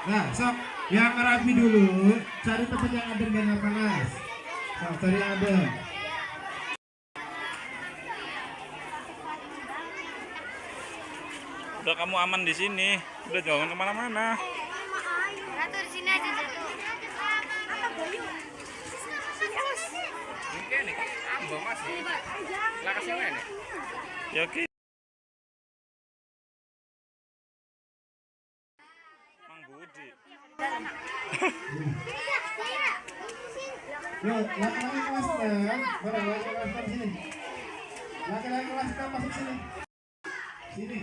Nah, sok yang rapi dulu, cari tempat yang adem dan nggak panas. Sok cari yang adem. Udah kamu aman di sini, udah jangan kemana-mana. Ratu di sini aja Ratu. Mungkin nih, ambo mas. Lah kasih mana? Ya oke. Mang Budi. Yuk, laki-laki klaster, mana laki-laki klaster sini. Laki-laki klaster masuk sini. Sini.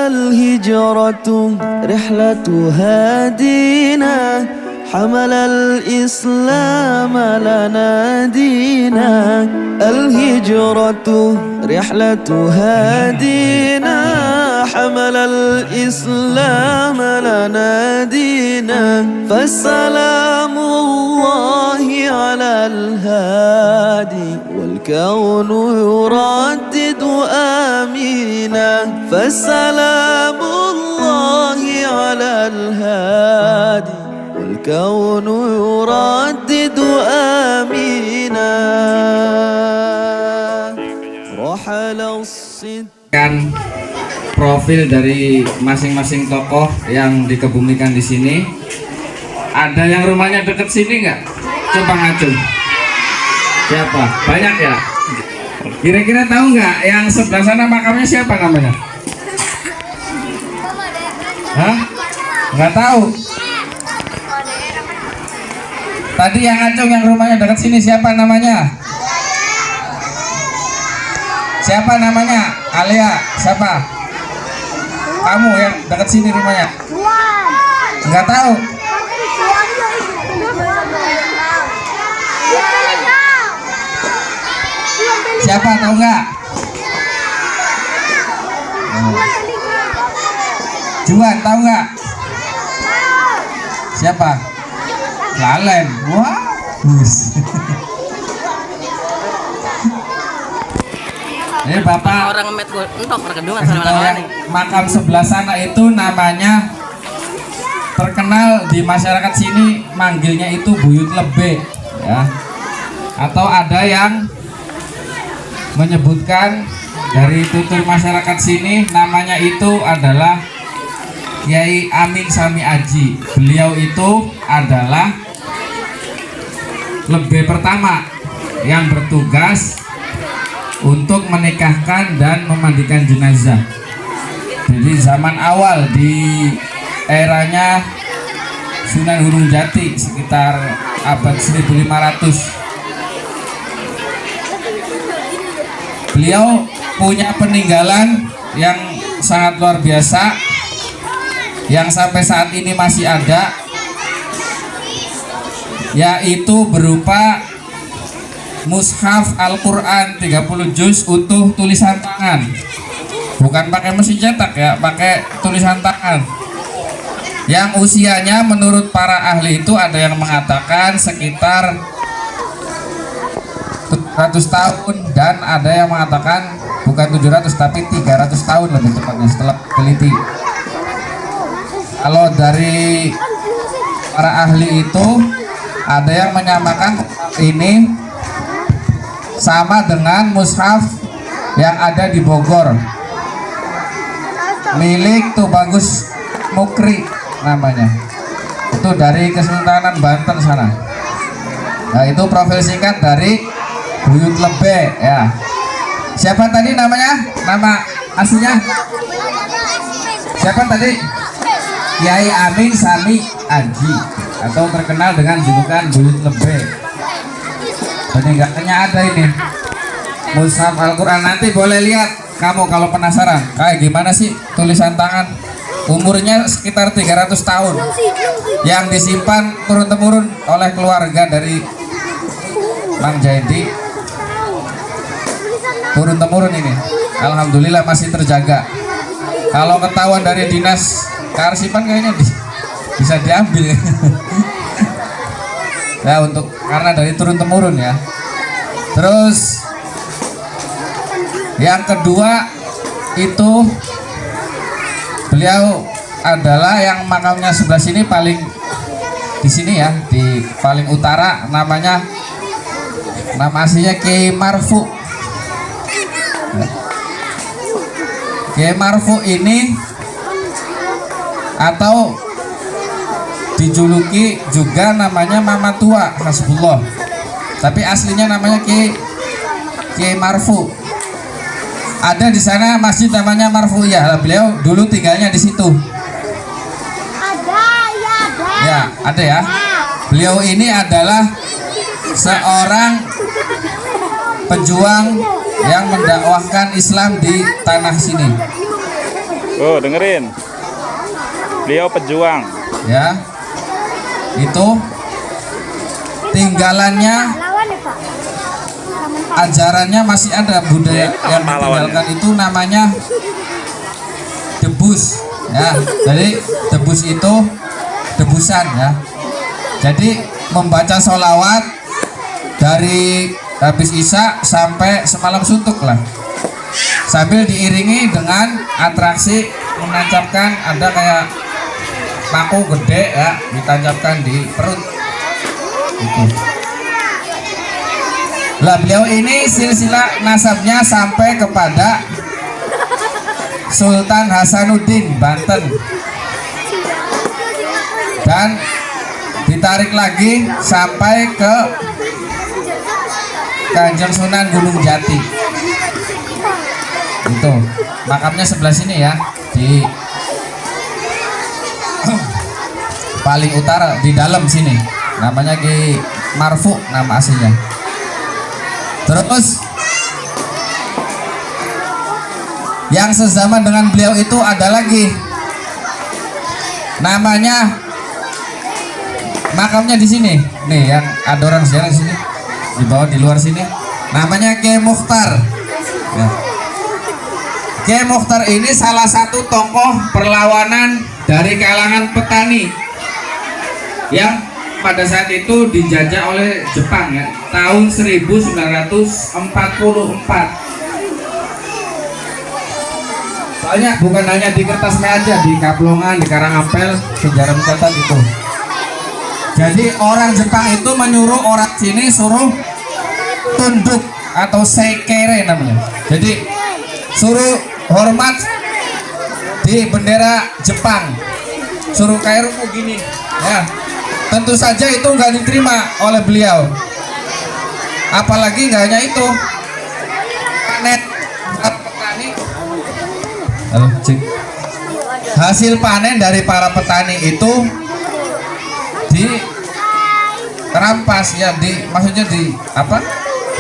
الهجرة رحلة هادينا حمل الإسلام لنا دينا الهجرة رحلة هادينا حمل الإسلام لنا دينا فالسلام الله على الهادي والكون يردد آمينا فالسلام الله على الهادي والكون يردد آمينا رحل الصدق Kan profil dari masing-masing tokoh yang dikebumikan di sini. Ada yang rumahnya deket sini nggak? Coba ngacung. Siapa? Banyak ya? Kira-kira tahu nggak yang sebelah sana makamnya siapa namanya? Hah? Nggak tahu. Tadi yang ngacung yang rumahnya dekat sini siapa namanya? Siapa namanya? Alia. Siapa? Kamu yang dekat sini rumahnya? Nggak tahu. Siapa tahu nggak? Juan tahu nggak? Siapa? Lalen. Wah, ini bapak orang ngemet gue entok perkedungan kasih tahu yang makam sebelah sana itu namanya terkenal di masyarakat sini, manggilnya itu Buyut Lebe ya. Atau ada yang menyebutkan dari tutur masyarakat sini namanya itu adalah Kiai Amin Sami Aji. Beliau itu adalah Lebe pertama yang bertugas untuk menikahkan dan memandikan jenazah. Jadi zaman awal di eranya Sunan Gunung Jati sekitar abad 1500. Beliau punya peninggalan yang sangat luar biasa yang sampai saat ini masih ada, yaitu berupa mushaf Al-Quran 30 juz utuh tulisan tangan, bukan pakai mesin cetak ya, pakai tulisan tangan. yang usianya menurut para ahli itu ada yang mengatakan sekitar 700 tahun dan ada yang mengatakan bukan 700 tapi 300 tahun lebih tepatnya setelah teliti. Kalau dari para ahli itu ada yang menyamakan ini sama dengan mushaf yang ada di Bogor milik Tubagus Mukri namanya, itu dari Kesultanan Banten sana. Nah itu profil singkat dari Buyut Lebe ya. Siapa tadi namanya? Nama aslinya? Siapa tadi? Kiai Amin Sami Aji atau terkenal dengan julukan Buyut Lebe. Peninggalannya ada ini mushaf Al-Quran. Nanti boleh lihat kamu kalau penasaran kayak gimana sih tulisan tangan. Umurnya sekitar 300 tahun yang disimpan turun-temurun oleh keluarga dari Mang Jaidi, turun-temurun ini. Alhamdulillah masih terjaga. Kalau ketahuan dari dinas kearsipan kayaknya bisa diambil ya, untuk karena dari turun-temurun ya. Terus yang kedua itu beliau adalah yang makamnya sebelah sini, paling di sini ya, di paling utara, namanya nama aslinya Kiai Marfu. Kiai Marfu ini atau dijuluki juga namanya Mama Tua Hasbullah, tapi aslinya namanya Kiai Marfu. Ada di sana masjid namanya Marfuyah. Beliau dulu tinggalnya di situ. Ya, ada ya. Beliau ini adalah seorang pejuang yang mendakwahkan Islam di tanah sini. Oh, dengerin. Beliau pejuang. Ya. Itu tinggalannya, ajarannya masih ada, budaya yang ditinggalkan itu namanya debus ya. Jadi debus itu debusan ya. Jadi membaca sholawat dari habis isya sampai semalam suntuk lah, sambil diiringi dengan atraksi menancapkan, ada kayak paku gede ya, ditancapkan di perut itu. Lah beliau ini silsilah nasabnya sampai kepada Sultan Hasanuddin Banten dan ditarik lagi sampai ke Kanjeng Sunan Gunung Jati. Itu makamnya sebelah sini ya, di paling utara di dalam sini, namanya Ki Marfu nama aslinya. Terus yang sezaman dengan beliau itu ada lagi, namanya makamnya di sini nih, yang ada orang sejarah di sini, di bawah di luar sini, namanya Kiai Mukhtar ya. Kiai Mukhtar ini salah satu tokoh perlawanan dari kalangan petani yang pada saat itu dijajah oleh Jepang ya, tahun 1944. Soalnya bukan hanya di kertas aja, di Kaplongan, di Karangampel sejarah mencatat itu. Jadi orang Jepang itu menyuruh orang sini suruh tunduk atau seikere namanya. Jadi suruh hormat di bendera Jepang, suruh kayak ruku gini ya. Tentu saja itu nggak diterima oleh beliau. Apalagi nggak hanya itu, panen petani, hasil panen dari para petani itu dirampas ya, maksudnya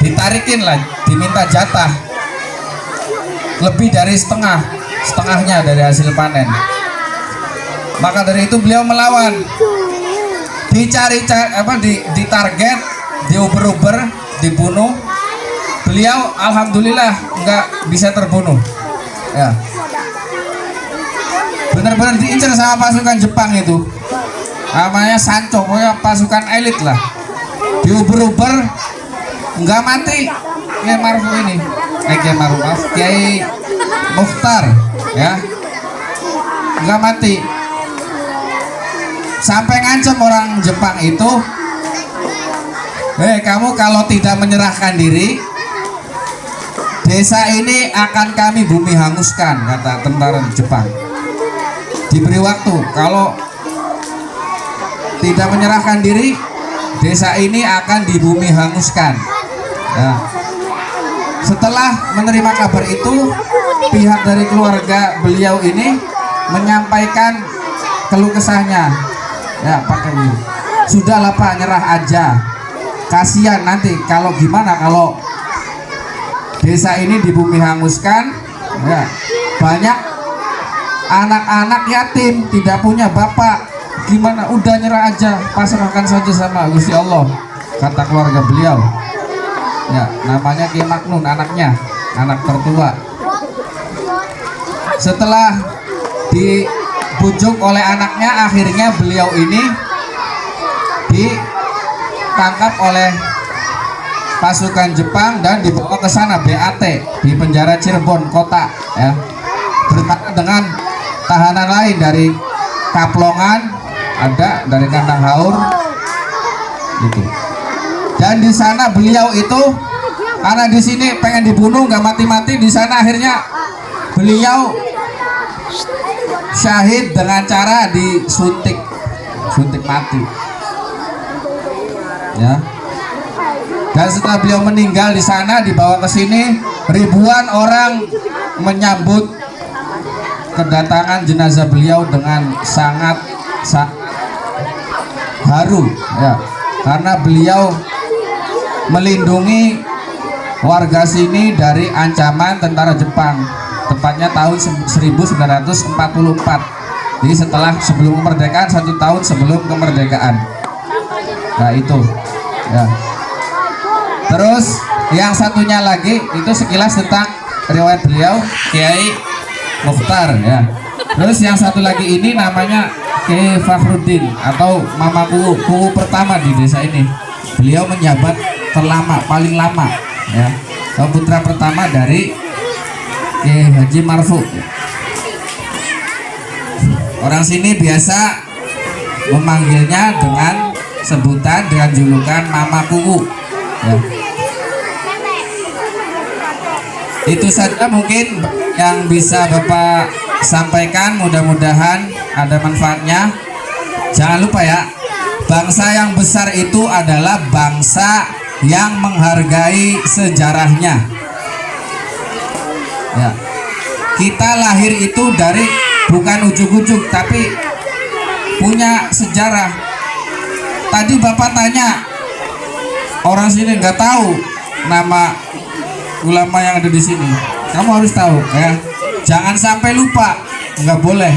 ditarikin lah, diminta jatah lebih dari setengahnya dari hasil panen. Maka dari itu beliau melawan, ditarget, diuber-uber, dibunuh. Beliau alhamdulillah nggak bisa terbunuh ya. bener-bener diincar sama pasukan Jepang itu. Namanya Sancho, pokoknya pasukan elit lah. Diuber-uber, nggak mati. Kiai Maruf ini, Kiai Mukhtar, ya, nggak mati. Sampai ngancam orang Jepang itu, kamu kalau tidak menyerahkan diri, desa ini akan kami bumi hanguskan, kata tentara Jepang. Diberi waktu, kalau tidak menyerahkan diri, desa ini akan dibumi hanguskan. Ya. Setelah menerima kabar itu, pihak dari keluarga beliau ini menyampaikan keluh kesahnya. Ya, pakai ini. Sudahlah Pak, nyerah aja. Kasihan nanti kalau gimana kalau desa ini dibumi hanguskan, ya, banyak anak-anak yatim tidak punya bapak. Gimana? Udah nyerah aja, pasrahkan saja sama Gusti Allah, kata keluarga beliau. Ya, namanya Ki Maknun, anaknya, anak tertua. Setelah dibujuk oleh anaknya, akhirnya beliau ini ditangkap oleh pasukan Jepang dan dibawa ke sana BAT di penjara Cirebon kota, ya, bersama dengan tahanan lain dari Kaplongan, ada dari Kandang Haur, gitu. Dan di sana beliau itu karena di sini pengen dibunuh nggak mati-mati, di sana akhirnya beliau syahid dengan cara disuntik mati, ya. Dan setelah beliau meninggal di sana, dibawa ke sini, ribuan orang menyambut kedatangan jenazah beliau dengan sangat haru, ya, karena beliau melindungi warga sini dari ancaman tentara Jepang, tepatnya tahun 1944. Jadi sebelum kemerdekaan, 1 tahun sebelum kemerdekaan. Nah itu, ya. Terus yang satunya lagi itu sekilas tentang riwayat beliau, Kiai Mukhtar, ya. Terus yang satu lagi ini namanya Kiai Fakhruddin atau Mama Kuwu pertama di desa ini. Beliau menjabat paling lama, ya, putra pertama dari Kiai Haji Marfu. Orang sini biasa memanggilnya dengan sebutan, dengan julukan Mama Kuwu, ya. Itu saja mungkin yang bisa Bapak sampaikan, mudah-mudahan ada manfaatnya. Jangan lupa ya, bangsa yang besar itu adalah bangsa yang menghargai sejarahnya, ya. Kita lahir itu dari bukan ujuk-ujuk, tapi punya sejarah. Tadi Bapak tanya, orang sini nggak tahu nama ulama yang ada di sini. Kamu harus tahu, ya. Jangan sampai lupa, nggak boleh.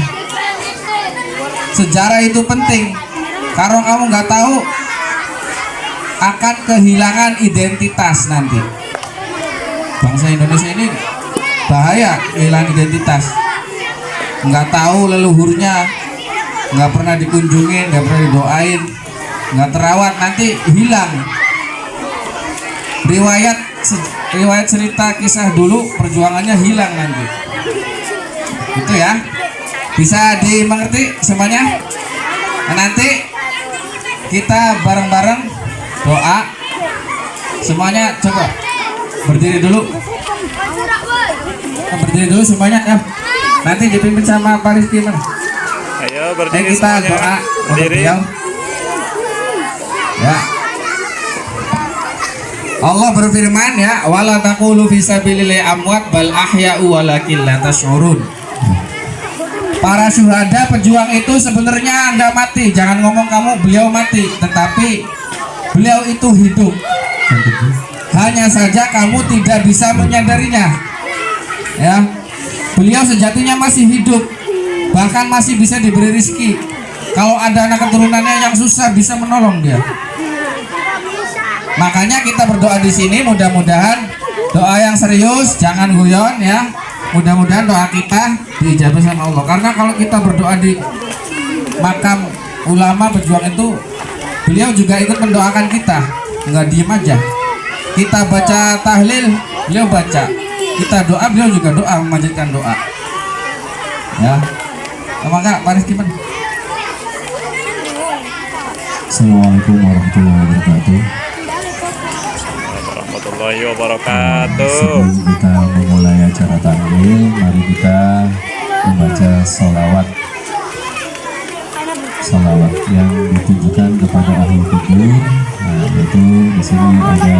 Sejarah itu penting. Kalau kamu nggak tahu, akan kehilangan identitas nanti. Bangsa Indonesia ini bahaya kehilangan identitas. Nggak tahu leluhurnya, nggak pernah dikunjungin, nggak pernah didoain, nggak terawat, nanti hilang. Riwayat cerita kisah dulu, perjuangannya hilang nanti. Itu ya, bisa dimengerti semuanya. Nah, nanti kita bareng-bareng doa. Semuanya coba berdiri dulu. Berdiri dulu semuanya, ya. Nanti dipimpin sama Pak Rizky. Ayo berdiri kita semuanya. Doa Berdiri. Ya. Allah berfirman, ya, wala taqulu fi sabilillahi amwat bal ahya'u walakin la tash'urun. Para syuhada pejuang itu sebenarnya nggak mati. Jangan ngomong kamu beliau mati, tetapi beliau itu hidup. Hanya saja kamu tidak bisa menyadarinya. Ya. Beliau sejatinya masih hidup. Bahkan masih bisa diberi rezeki. Kalau ada anak keturunannya yang susah, bisa menolong dia. Makanya kita berdoa di sini, mudah-mudahan doa yang serius, jangan guyon, ya. mudah-mudahan doa kita diijabah sama Allah. Karena kalau kita berdoa di makam ulama pejuang itu, beliau juga ikut mendoakan kita, nggak diem aja. Kita baca tahlil, beliau baca. Kita doa, beliau juga doa, memanjatkan doa. Ya, maka Pak Rizky gimana? Assalamualaikum warahmatullahi wabarakatuh. Warahmatullahi wabarakatuh. Sebelum kita memulai acara tahlil, mari kita membaca sholawat yang ditujukan kepada ahli kubur. Nah, yaitu di sini ada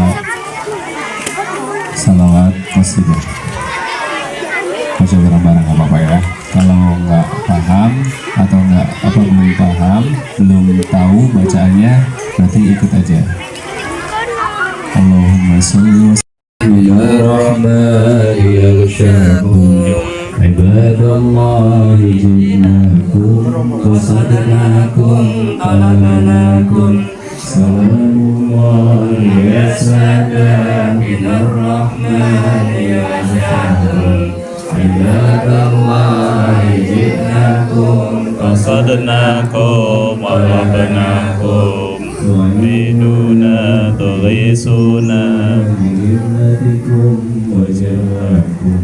sholawat qasidah. Baca bareng-bareng nggak apa-apa ya. Kalau nggak paham atau belum paham, belum tahu bacaannya, berarti ikut aja. Allahumma sholli wa Bismillahirrahmanirrahim. Yaghshakum ibadallahi jinnakum qasadnakum qalanakum salamullahi ya salam minarrahmani yaghshakum ibadallahi jinnakum qasadnakum wa rabbanakum biduna tughisuna بِنِعْمَتِكُمْ وَجَاءَكُمْ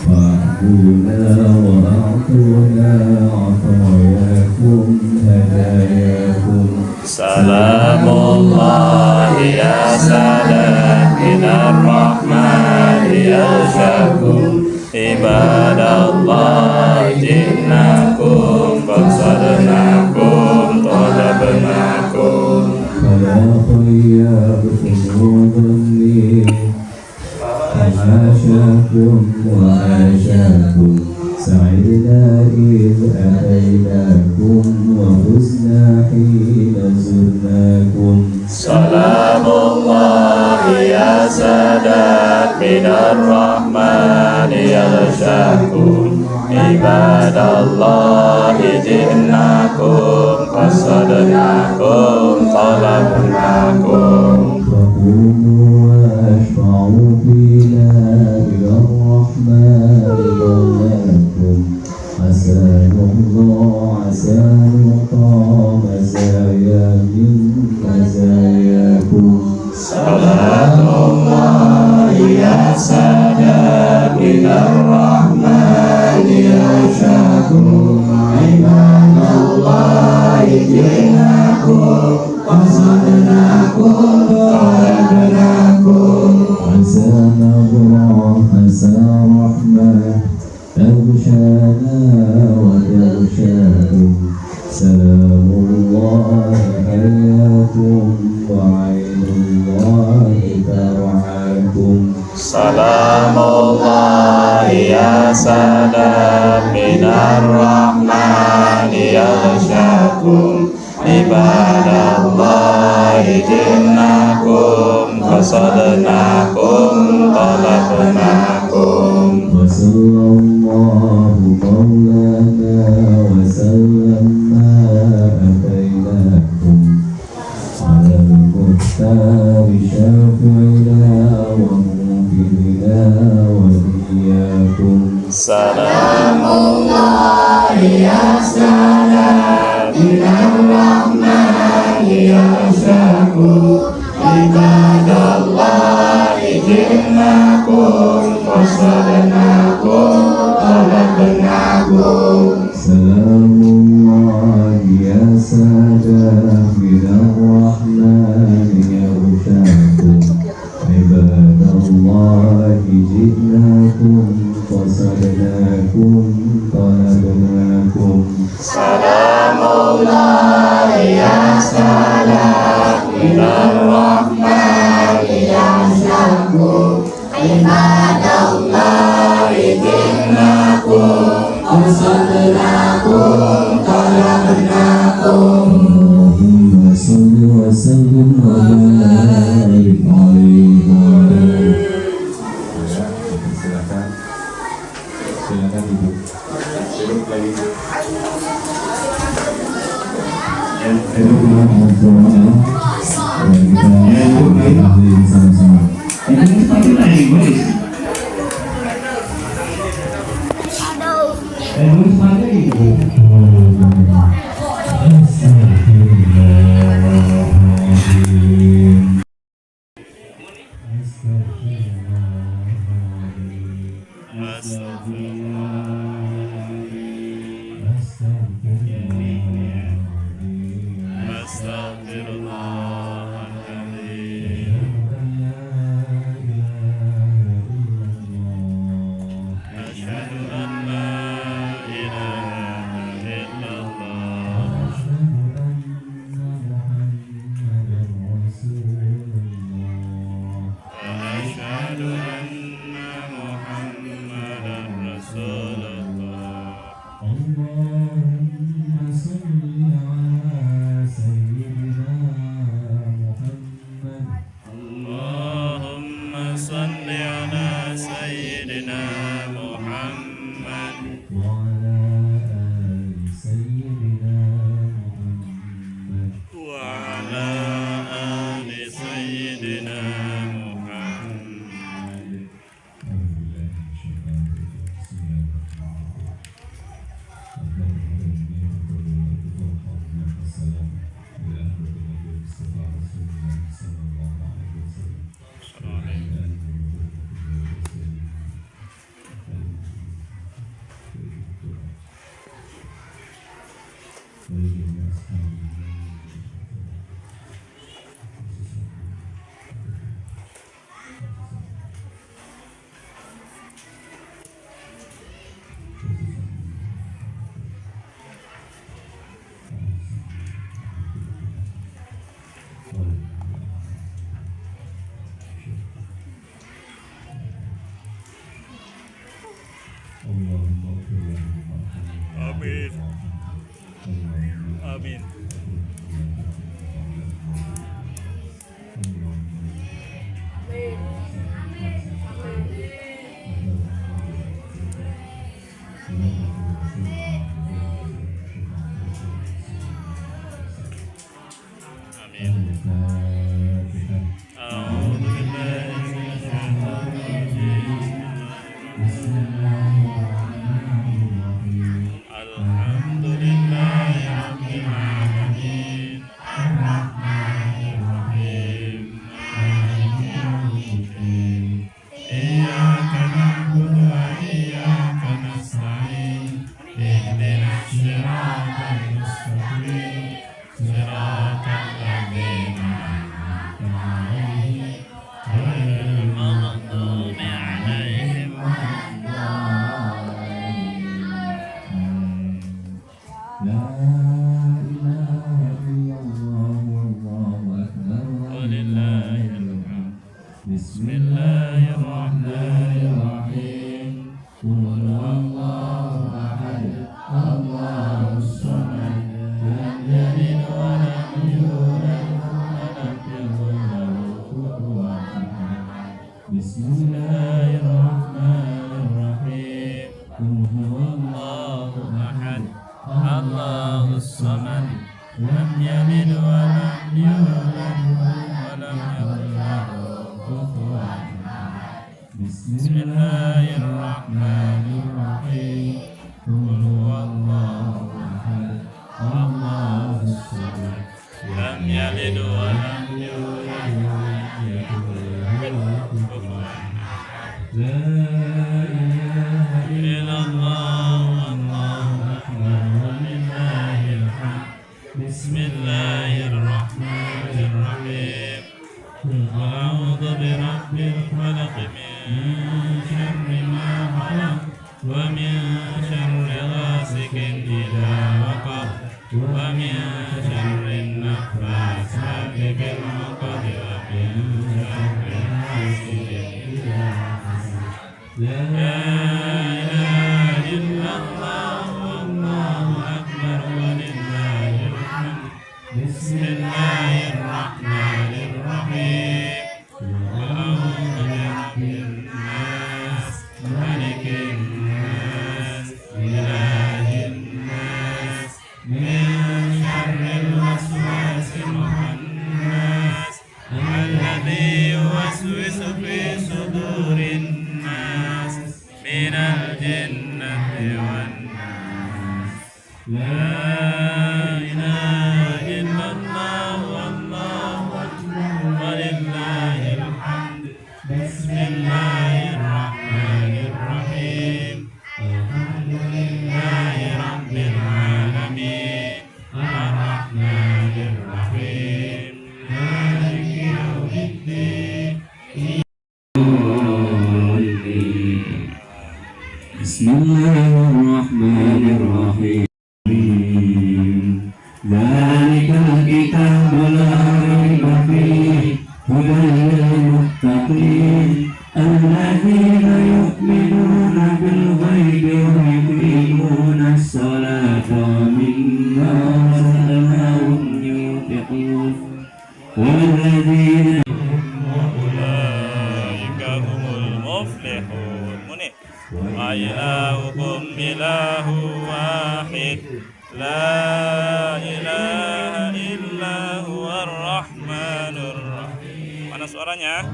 فَاعْبُدُونا وَأَعْطُونا عَطَايَاكُمْ هَدَايَاكُمْ Salamullahi ya salam minar rahmani yaghshakum ibadallahi jinnakum qasadnakum talabnakum فلا خياركم وظني وعاشاكم وعاشاكم سعدنا إذ أتيناكم وفزنا حين زرناكم Salamullahi ya sadat minar rahmani yaghshakum ibadallahi jinnakum qasadnakum talabnakum فقوموا واشفعوا فينا إلى الرحمن مولاكم عسى الله عسى الله مزايا من مزاياكم Salatullahi ya sadat minar rahmani yaghshakum ibadallahi jinnakum qasadnakum talabnakum عسى نظرة عسى رحمة تغشانا وتغشاكم سلام الله حياكم وعين الله ترعاكم Salamullahi ya salam minar rahmani yaghshakum ibadallahi jinnakum qasadnakum talabnakum وصلى الله مولانا وسلم ما أتيناكم على المختار شافعنا ومنكرنا وإياكم Salamullahi ya salam minar rahmani yaghshakum ibadallahi jinnakum qasadnakum talabnakum سلام الله يا سادة من الرحمن يغشاكم عباد الله جئناكم قصدناكم طلبناكم Salamullahi ya salam minar rahmani yaghshakum ibadallahi jinnakum qasadnakum talabnakum اللهم صل وسلم وبارك عليه وعلى silakan ibu duduk lagi duduk kita ahli sama-sama Bismillahirrahmanirrahim. Qul huwallahu ahad, Allahus samad, lam yalid wa lam yulad wa lam yakul lahu kufuwan ahad. Bismillahirrahmanirrahim. Qul huwallahu ahad, Allahus samad, lam yalid wa lam yulad wa lam yakul lahu kufuwan ahad. Bismillahirrahmanirrahim. Qul huwallahu ahad, Allahus samad, lam yalid wa lam yulad wa lam yakul lahu kufuwan ahad. La ilaha illallah, wallahu akbar, walillahil hamd. Bismillahirrahmanirrahim. Qul a'udzu birabbil falaq, min syarri ma khalaq, wa min syarri ghasikin idza waqab, wa min syarri naffasati fil 'uqad, wa min syarri hasidin idza hasad. La ilaha illallah, wallahu akbar, walillahil hamd. Bismillahirrahmanirrahim. Qul a'udzu birabbin nas, malikin nas, ilahin nas, min syarril waswasil khannas, alladzi yuwaswisu fi sudurin nas, minal jinnati wan nas. La ilaha illallah, wallahu akbar, walillahil hamd. Bismillahirrahmanirrahim. Alhamdulillahi rabbil alamin, arrahmanir rahim, maliki yaumiddin. Bismillahirrahmanirrahim. Dzalikal kitabu la raiba fihi hudan lil muttaqin alladzina yu'minuna bil ghaibi wa yuqimuna as-salata wa mimma razaqnahum yunfiqun walladzina ulaika humul muflihun. Munib. Wa ilahukum ilahu wahid, la ilaha illa huwar rahmanur rahim. Mana suaranya?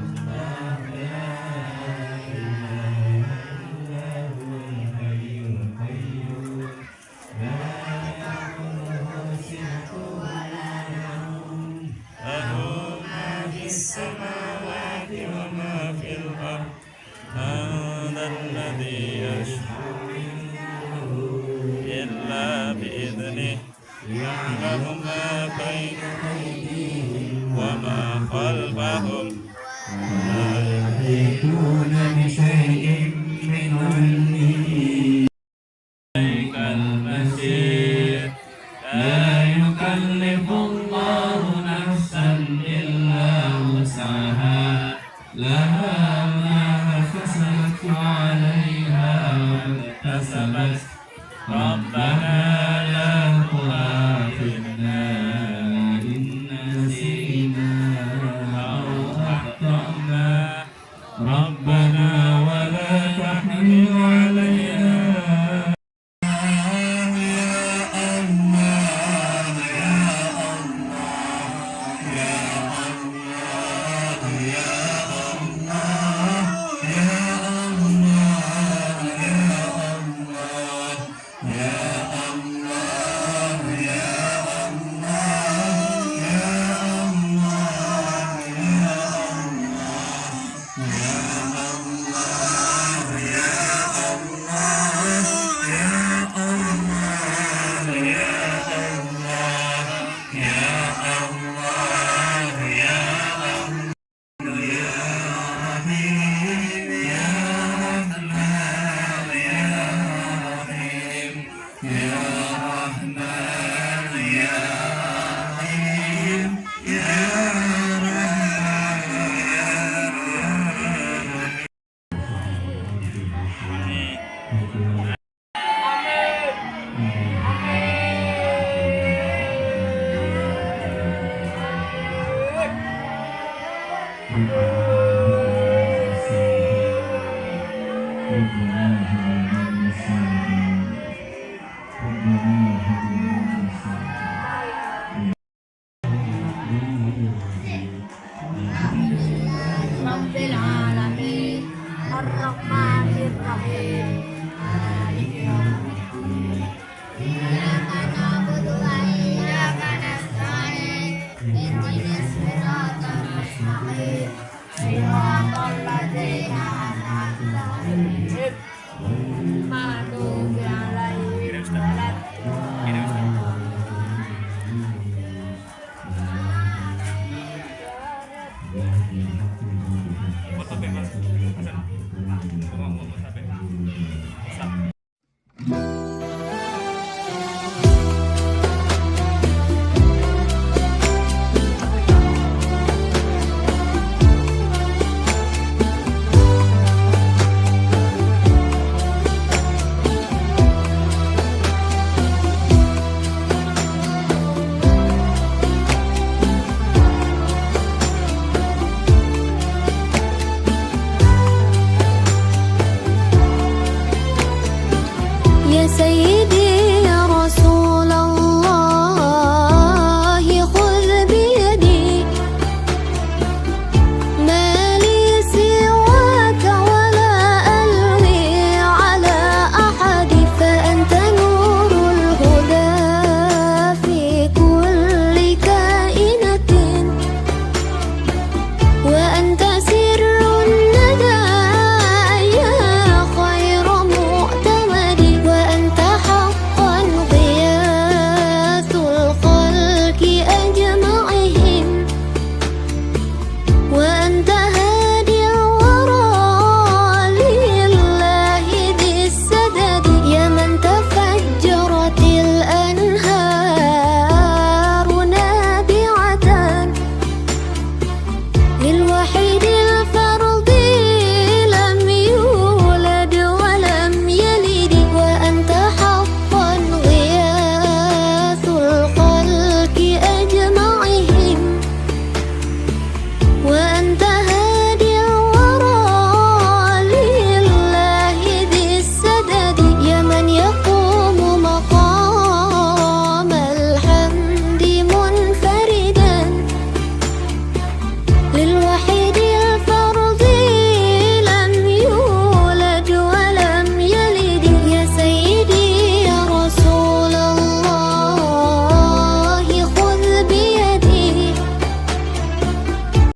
Lahu ma fis samawati wa ma fil ardh. Alladzi yashfa'u illa bi'idhnihi, ya'lamu ma bayna aydihim wa ma khalfahum, wa la yuhituna bi shay'in min 'ilmihi. Ilaikal masir, la yukallifu Allahu nafsan illa wus'aha, laha ma kasabat wa 'alayha ma iktasabat. Rabbana la tu'akhidhna in nasina aw akhtana, Rabbana wa la tahmil 'alayna Ya Allah Rabbil alamin Ar-Rahmanir Rahim Maliki yaumiddin Iyyaka na'budu wa iyyaka nasta'in Ihdinas siratal mustaqim Siratal ladzina an'amta 'alaihim ghairil maghdubi 'alaihim Foto bebas. Hasan. Mau sampai.